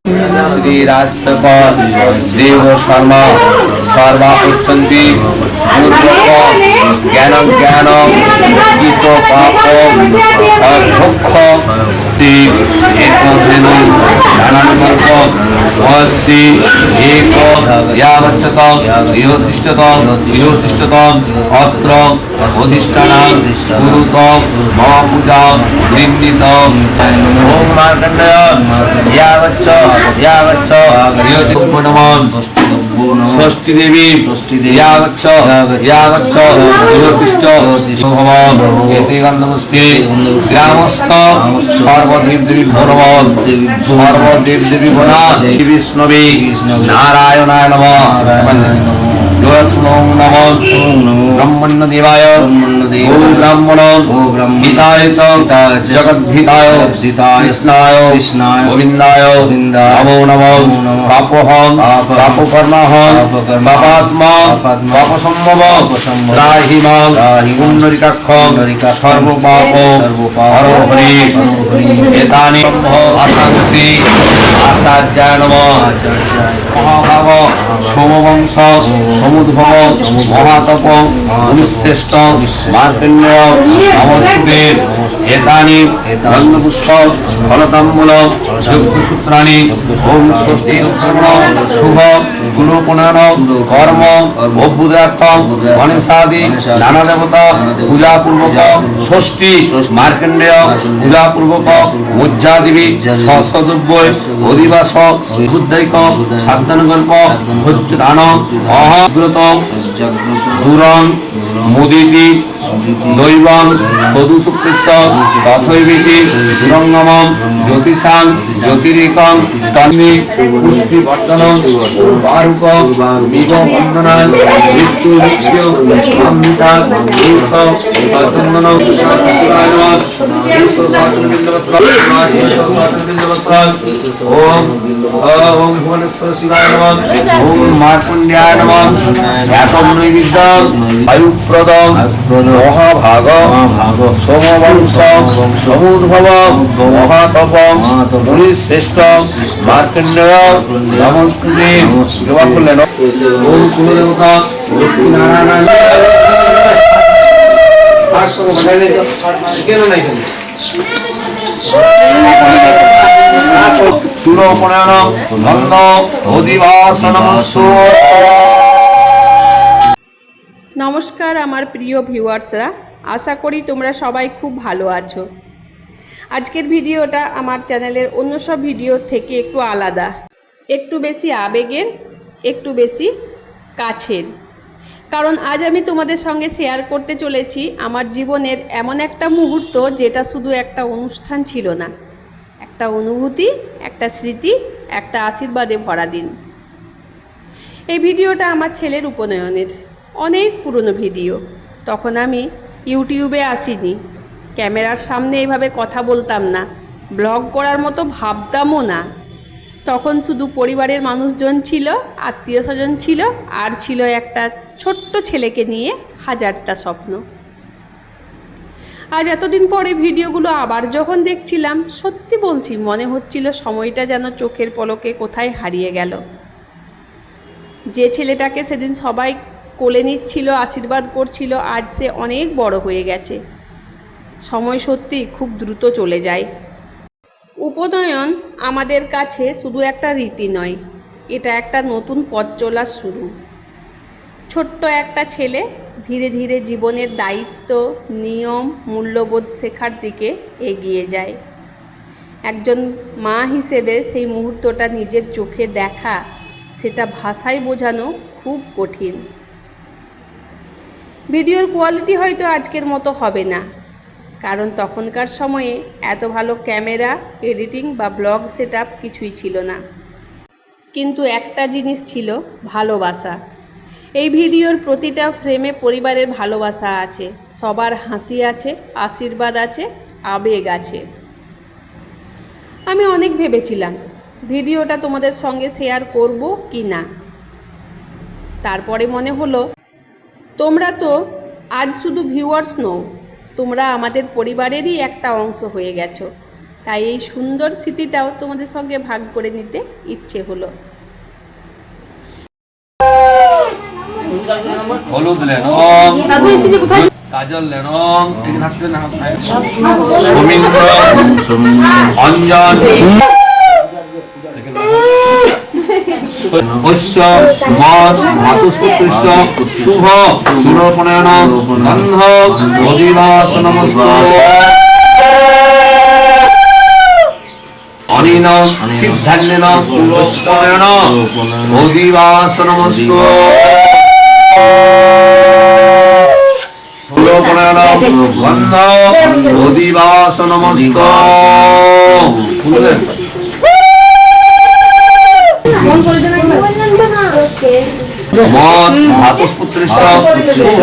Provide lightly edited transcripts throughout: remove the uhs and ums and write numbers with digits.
श्री राजसभा देव शर्मा सर्वा उच्चन्ति पूर्वक ज्ञान ज्ञान गीत पाप और दुख असी एक यावच्चतम इहोतिष्ठतम अत्र अधिष्ठानं गुरुतम मम पूजा वृन्दितम ओम मार्कण्डेय यावच्च इहोतिष्ठतम षष्ठी देवी यावच्च इहोतिष्ठ भगवान एते गन्धपुष्पे ग्रामस्थ सर्वदेव देवी भगवान सर्वदेव देवी बना विष्णवे नारायणाय नमः ब्रह्मण्य देवाय गो ब्राह्मण हिताय च जगद्धिताय कृष्णाय गोविन्दाय नमो नमः पापोहं पापकर्माहं पापात्मा पापसम्भव त्राहि मां पुण्डरीकाक्षं सर्वपाप हरो हरि एतानि आसांसि आचार्याय नमः महाभाग सोमवंश समुद्भव महातप मुनिश्रेष्ठ मार्कण्डेय नमस्ते एतानि गन्धपुष्प फलताम्बूल यज्ञसूत्राणि ओम स्वस्ति शुभ गुणोपनयन कर्म अभ्युदयार्थम गणेशादि नाना देवता पूजा पूर्वक षष्ठी मार्कण्डेय पूजा पूर्वक मज्जादेवी सद्रव्य अधिवास बुद्धैक साधनकल्प भोज्यदान अहव्रत दूरं मुदिति दैवं तदुसुक्तस्य तथैवेति दुरंगमं ज्योतिषां ज्योतिरेकं तन्मे पुष्टिवर्धनं बारुक मिग बन्धनाय मृत्यु नित्य अमृता देश तन्मनो शास्त्राय ओम ओम भुवनेश्वर शिवाय नमः ओम मार्कण्डेयाय नमः यातम नैविद्यं वायुप्रदं महाभाग सोमवंश समुद्भव महातप मुनिश्रेष्ठ मार्कण्डेय नमस्ते ओम कुलदेवता लक्ष्मी नारायण चूड़ोपनयन गन्ध अधिवासनमस्सु। নমস্কার আমার প্রিয় ভিউয়ার্সরা, আশা করি তোমরা সবাই খুব ভালো আছো। আজকের ভিডিওটা আমার চ্যানেলের অন্য সব ভিডিও থেকে একটু আলাদা, একটু বেশি আবেগের, একটু বেশি কাছের। কারণ আজ আমি তোমাদের সঙ্গে শেয়ার করতে চলেছি আমার জীবনের এমন একটা মুহূর্ত যেটা শুধু একটা অনুষ্ঠান ছিল না, একটা অনুভূতি, একটা স্মৃতি, একটা আশীর্বাদে ভরা দিন। এই ভিডিওটা আমার ছেলের উপনয়নের অনেক পুরনো ভিডিও। তখন আমি ইউটিউবে আসিনি, ক্যামেরার সামনে এইভাবে কথা বলতাম না, ব্লগ করার মতো ভাবতামও না। তখন শুধু পরিবারের মানুষজন ছিল, আত্মীয় স্বজন ছিল, আর ছিল একটা ছোট্ট ছেলেকে নিয়ে হাজারটা স্বপ্ন। আজ এতদিন পরে ভিডিওগুলো আবার যখন দেখছিলাম, সত্যি বলছি মনে হচ্ছিল সময়টা যেন চোখের পলকে কোথায় হারিয়ে গেল। যে ছেলেটাকে সেদিন সবাই কোলে নিচ্ছিল, আশীর্বাদ করছিল, আজ সে অনেক বড় হয়ে গেছে। সময় সত্যি খুব দ্রুত চলে যায়। উপনয়ন আমাদের কাছে শুধু একটা রীতি নয়, এটা একটা নতুন পথ চলার শুরু। ছোট্ট একটা ছেলে ধীরে ধীরে জীবনের দায়িত্ব, নিয়ম, মূল্যবোধ শেখার দিকে এগিয়ে যায়। একজন মা হিসেবে সেই মুহূর্তটা নিজের চোখে দেখা, সেটা ভাষায় বোঝানো খুব কঠিন। ভিডিওর কোয়ালিটি হয়তো আজকের মতো হবে না, কারণ তখনকার সময়ে এত ভালো ক্যামেরা, এডিটিং বা ব্লগ সেটআপ কিছুই ছিল না। কিন্তু একটা জিনিস ছিল, ভালোবাসা। এই ভিডিওর প্রতিটা ফ্রেমে পরিবারের ভালোবাসা আছে, সবার হাসি আছে, আশীর্বাদ আছে, আবেগ আছে। আমি অনেক ভেবেছিলাম ভিডিওটা তোমাদের সঙ্গে শেয়ার করব কি না। তারপরে মনে হলো তোমরা তো আজ শুধু ভিউয়ার্স নও, তোমরা আমাদের পরিবারেরই একটা অংশ হয়ে গেছো। তাই এই সুন্দর স্মৃতিটাও তোমাদের সঙ্গে ভাগ করে নিতে ইচ্ছে হলো। হলুদ লেনম, কাজল লেনম, এখানে থাকতে না সমীন্দ্র অঞ্জন অশ্ব মদ মাতুস্পুত্রস্য শুভ চূড়পনয়ন গন্ধ অধিবাসনমস্তু অনিন সিদ্ধান্যেন পুষ্পনয়ন অধিবাসনমস্তু চূড়পনয়ন গন্ধ অধিবাসনমস্তু মদ ভাতুস্পুত্রস্য শুভ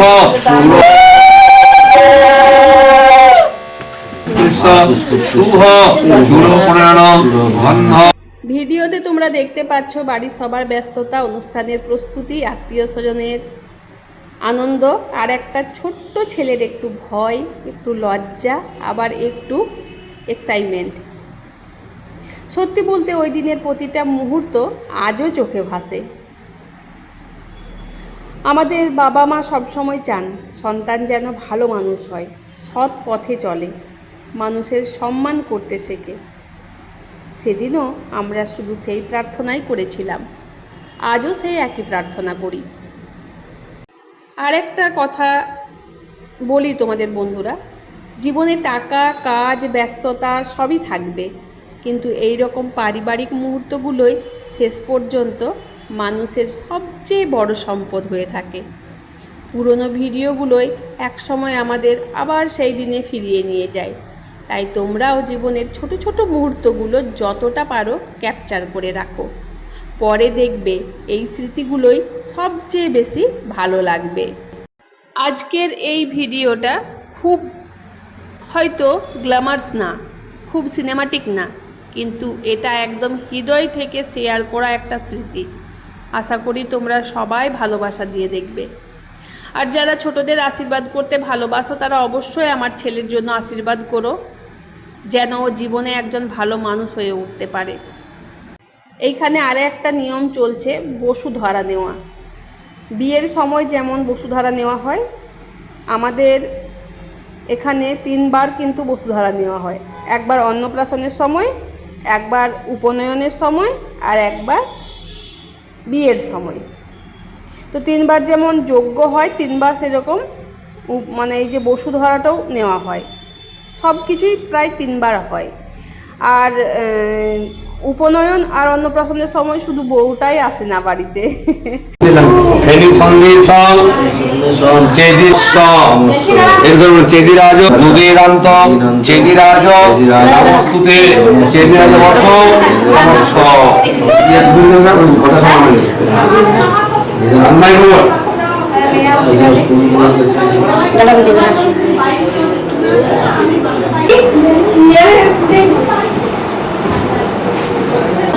শুভ চূড়পনয়ন গন্ধ। ভিডিওতে তোমরা দেখতে পাচ্ছ বাড়ির সবার ব্যস্ততা, অনুষ্ঠানের প্রস্তুতি, আত্মীয় স্বজনের আনন্দ, আর একটা ছোট্ট ছেলের একটু ভয়, একটু লজ্জা, আবার একটু এক্সাইটমেন্ট। সত্যি বলতে ওই দিনের প্রতিটা মুহূর্ত আজও চোখে ভাসে। আমাদের বাবা মা সবসময় চান সন্তান যেন ভালো মানুষ হয়, সৎ পথে চলে, মানুষের সম্মান করতে শেখে। সেদিনও আমরা শুধু সেই প্রার্থনাই করেছিলাম, আজও সেই একই প্রার্থনা করি। আর একটা কথা বলি তোমাদের বন্ধুরা, জীবনে টাকা, কাজ, ব্যস্ততা সবই থাকবে, কিন্তু এই রকম পারিবারিক মুহূর্তগুলোই শেষ পর্যন্ত মানুষের সবচেয়ে বড় সম্পদ হয়ে থাকে। পুরনো ভিডিওগুলোই একসময় আমাদের আবার সেই দিনে ফিরিয়ে নিয়ে যায়। তাই তোমরাও জীবনের ছোট ছোট মুহূর্তগুলো যতটা পারো ক্যাপচার করে রাখো, পরে দেখবে এই স্মৃতিগুলোই সবচেয়ে বেশি ভালো লাগবে। আজকের এই ভিডিওটা খুব হয়তো গ্ল্যামার্স না, খুব সিনেমাটিক না, কিন্তু এটা একদম হৃদয় থেকে শেয়ার করা একটা স্মৃতি। আশা করি তোমরা সবাই ভালোবাসা দিয়ে দেখবে। আর যারা ছোটদের আশীর্বাদ করতে ভালোবাসো তারা অবশ্যই আমার ছেলের জন্য আশীর্বাদ করো, যেন ও জীবনে একজন ভালো মানুষ হয়ে উঠতে পারে। এইখানে আরে একটা নিয়ম চলছে, বসুধরা নেওয়া। বিয়ের সময় যেমন বসুধরা নেওয়া হয়, আমাদের এখানে 3 বার কিন্তু বসুধরা নেওয়া হয়। একবার অন্নপ্রাশনের সময়, একবার উপনয়নের সময়, আর একবার বিয়ের সময়। তো 3 বার যেমন যজ্ঞ হয়, 3 বার সেরকম মানে এই যে বসুধরাটাও নেওয়া হয়। সব কিছুই প্রায় 3 বার হয়। আর উপনয়ন আর অন্নপ্রাশনের সময় শুধু বউটাই আসে না বাড়িতে। চেদিরাজ যুগেরান্ত চেদিরাজ নমস্তুতে চেদিরাজ বস নমস্ক।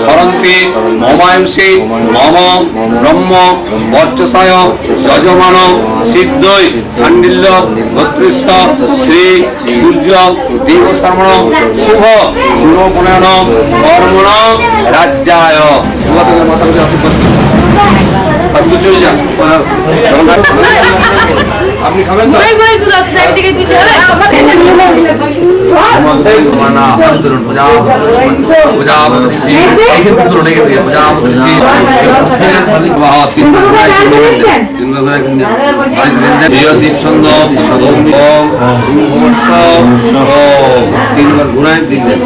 স্মরন্তি মমায়ুষে মম ব্রহ্ম বর্চসায় যজমান সিদ্ধৈ সান্ডিল্য গোত্রিষ্ঠ শ্রী সূর্য দেবশর্মণ শুভ চূড়পনয়ন কর্মণ রাজ্যায়। চলে যান, আপনি খাবেন তো? তিনবার ঘুরাই দিলেন।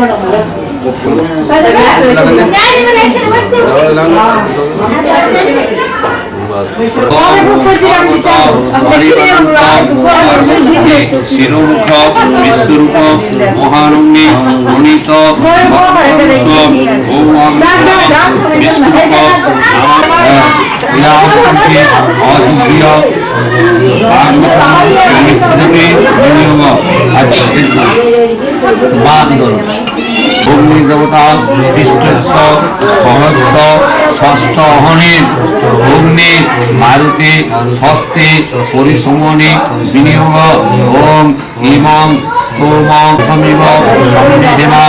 শিরোরুখ বিশ্বরূপ মহারণ্যে অনিত অগ্নি দেবতা পৃষ্ঠস্ব সহস্র ষষ্ঠ অহনের অগ্নি মারুতি ষষ্ঠে পরিসমনে বিনিয়োগ ওম ইমং স্তোমং তমিব সমিধিমা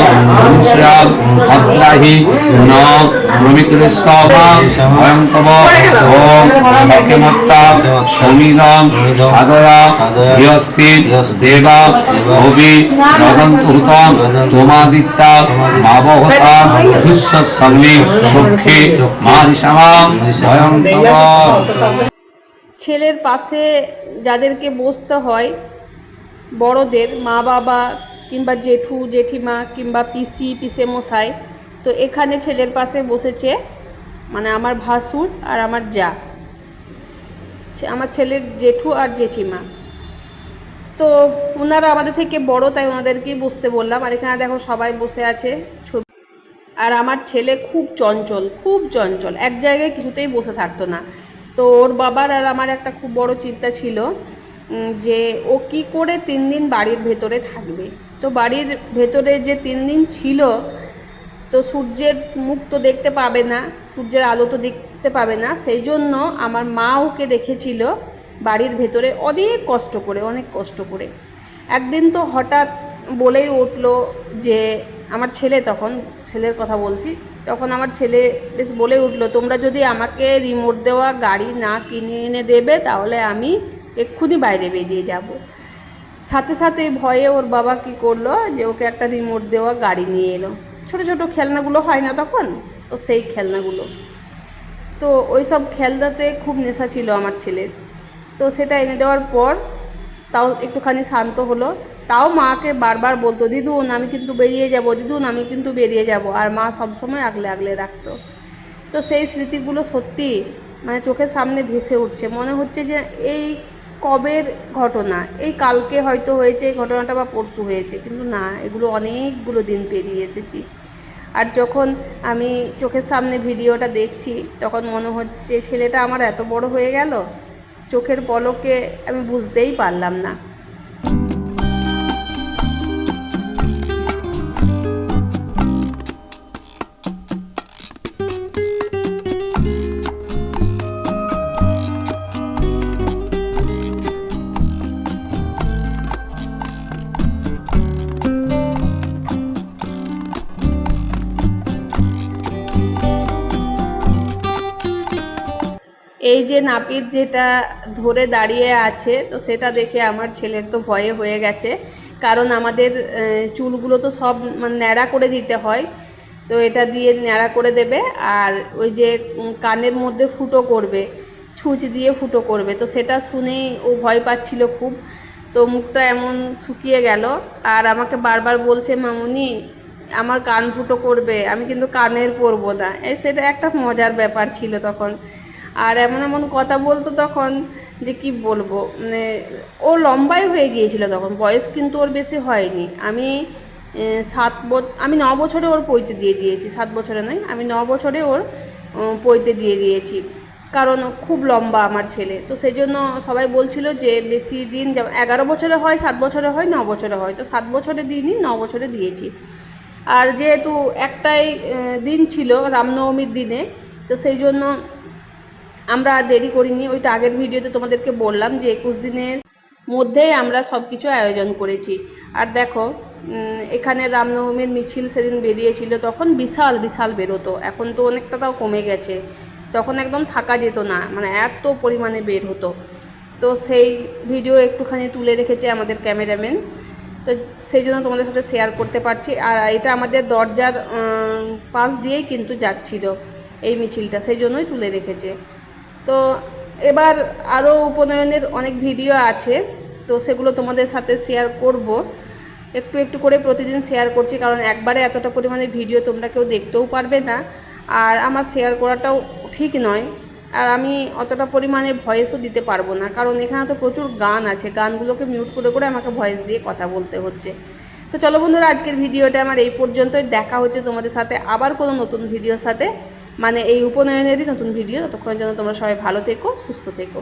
অনুশ্রাম ভদ্রাহি ন প্রমিত্রেশ্বমা ভয়ঙ্কব ওম সকেমত্তা সমিদং সাদয়া বৃহস্পতি দেবা ভবি রদন্তহুতং তোমাদিত্যা মাবহতা ধুস্য সগ্নি সক্ষে মারিসামা ভয়ঙ্কব। ছেলের পাশে যাদেরকে বসতে হয়, বড়দের মা বাবা কিংবা জেঠু জেঠিমা কিংবা পিসি পিসেমশাই, তো এখানে ছেলের পাশে বসেছে মানে আমার ভাসুর আর আমার যা, আমার ছেলের জেঠু আর জেঠিমা। তো ওনারা আমাদের থেকে বড়, তাই ওনাদেরকেই বসতে বললাম। আর এখানে দেখো সবাই বসে আছে ছবি। আর আমার ছেলে খুব চঞ্চল, খুব চঞ্চল, এক জায়গায় কিছুতেই বসে থাকতো না। তো ওর বাবার আর আমার একটা খুব বড় চিন্তা ছিল যে ও কি করে 3 দিন বাড়ির ভেতরে থাকবে। তো বাড়ির ভেতরে যে 3 দিন ছিল, তো সূর্যের মুখ তো দেখতে পাবে না, সূর্যের আলো তো দেখতে পাবে না, সেই জন্য আমার মা ওকে রেখেছিল বাড়ির ভেতরে অনেক কষ্ট করে, অনেক কষ্ট করে। একদিন তো হঠাৎ বলেই উঠলো যে আমার ছেলে, তখন ছেলের কথা বলছি, তখন আমার ছেলে বেশ বলে উঠলো, তোমরা যদি আমাকে রিমোট দেওয়া গাড়ি না কিনে এনে দেবে তাহলে আমি এক্ষুনি বাইরে বেরিয়ে যাব। সাথে সাথে ভয়ে ওর বাবা কি করলো যে ওকে একটা রিমোট দেওয়া গাড়ি নিয়ে এলো। ছোটো ছোটো খেলনাগুলো হয় না তখন, তো সেই খেলনাগুলো, তো ওই সব খেলনাতে খুব নেশা ছিল আমার ছেলের। তো সেটা এনে দেওয়ার পর তাও একটুখানি শান্ত হলো। তাও মাকে বারবার বলতো, দিদুন আমি কিন্তু বেরিয়ে যাব, দিদুন আমি কিন্তু বেরিয়ে যাব, আর মা সবসময় আগলে আগলে রাখতো। তো সেই স্মৃতিগুলো সত্যি মানে চোখের সামনে ভেসে উঠছে, মনে হচ্ছে যে এই কবের ঘটনা, এই কালকে হয়তো হয়েছে এই ঘটনাটা, বা পরশু হয়েছে, কিন্তু না, এগুলো অনেকগুলো দিন পেরিয়ে এসেছি। আর যখন আমি চোখের সামনে ভিডিওটা দেখছি তখন মনে হচ্ছে ছেলেটা আমার এত বড় হয়ে গেল, চোখের পলকে আমি বুঝতেই পারলাম না। এই যে নাপিত যেটা ধরে দাঁড়িয়ে আছে, তো সেটা দেখে আমার ছেলের তো ভয়ে হয়ে গেছে, কারণ আমাদের চুলগুলো তো সব মানে ন্যাড়া করে দিতে হয়। তো এটা দিয়ে ন্যাড়া করে দেবে, আর ওই যে কানের মধ্যে ফুটো করবে, ছুঁচ দিয়ে ফুটো করবে, তো সেটা শুনেই ও ভয় পাচ্ছিল খুব। তো মুখটা এমন শুকিয়ে গেল, আর আমাকে বারবার বলছে, মামুনি আমার কান ফুটো করবে, আমি কিন্তু কানের পরবো না। সেটা একটা মজার ব্যাপার ছিল তখন। আর এমন এমন কথা বলতো তখন যে কি বলবো, মানে ও লম্বাই হয়ে গিয়েছিল তখন, বয়স কিন্তু ওর বেশি হয়নি। আমি 9 বছরে ওর পৈতে দিয়ে দিয়েছি, 7 বছরে নয়, আমি 9 বছরে ওর পৈতে দিয়ে দিয়েছি, কারণ খুব লম্বা আমার ছেলে। তো সেই জন্য সবাই বলছিল যে বেশি দিন, যেমন 11 বছরে হয়, 7 বছরে হয়, 9 বছরে হয়, তো 7 বছরে দিইনি, 9 বছরে দিয়েছি। আর যেহেতু একটাই দিন ছিল রামনবমীর দিনে, তো সেই জন্য আমরা দেরি করিনি। ওইটা আগের ভিডিওতে তোমাদেরকে বললাম যে 21 দিনের মধ্যেই আমরা সব কিছু আয়োজন করেছি। আর দেখো এখানে রামনবমীর মিছিল সেদিন বেরিয়েছিল, তখন বিশাল বিশাল বেরোতো, এখন তো অনেকটা তাও কমে গেছে, তখন একদম থাকা যেত না, মানে এত পরিমাণে বের হতো। তো সেই ভিডিও একটুখানি তুলে রেখেছে আমাদের ক্যামেরাম্যান, তো সেই জন্য তোমাদের সাথে শেয়ার করতে পারছি। আর এটা আমাদের দরজার পাশ দিয়েই কিন্তু যাচ্ছিল এই মিছিলটা, সেই জন্যই তুলে রেখেছে। তো এবার আরও উপনয়নের অনেক ভিডিও আছে, তো সেগুলো তোমাদের সাথে শেয়ার করব, একটু একটু করে প্রতিদিন শেয়ার করছি, কারণ একবারে এতটা পরিমাণে ভিডিও তোমরা কেউ দেখতেও পারবে না, আর আমার শেয়ার করাটাও ঠিক নয়। আর আমি অতটা পরিমাণে ভয়েসও দিতে পারবো না, কারণ এখানে তো প্রচুর গান আছে, গানগুলোকে মিউট করে করে আমাকে ভয়েস দিয়ে কথা বলতে হচ্ছে। তো চলো বন্ধুরা, আজকের ভিডিওটা আমার এই পর্যন্তই। দেখা হচ্ছে তোমাদের সাথে আবার কোনো নতুন ভিডিওর সাথে, মানে এই উপনয়নেরই নতুন ভিডিও। ততক্ষণের জন্য তোমরা সবাই ভালো থেকো, সুস্থ থেকো।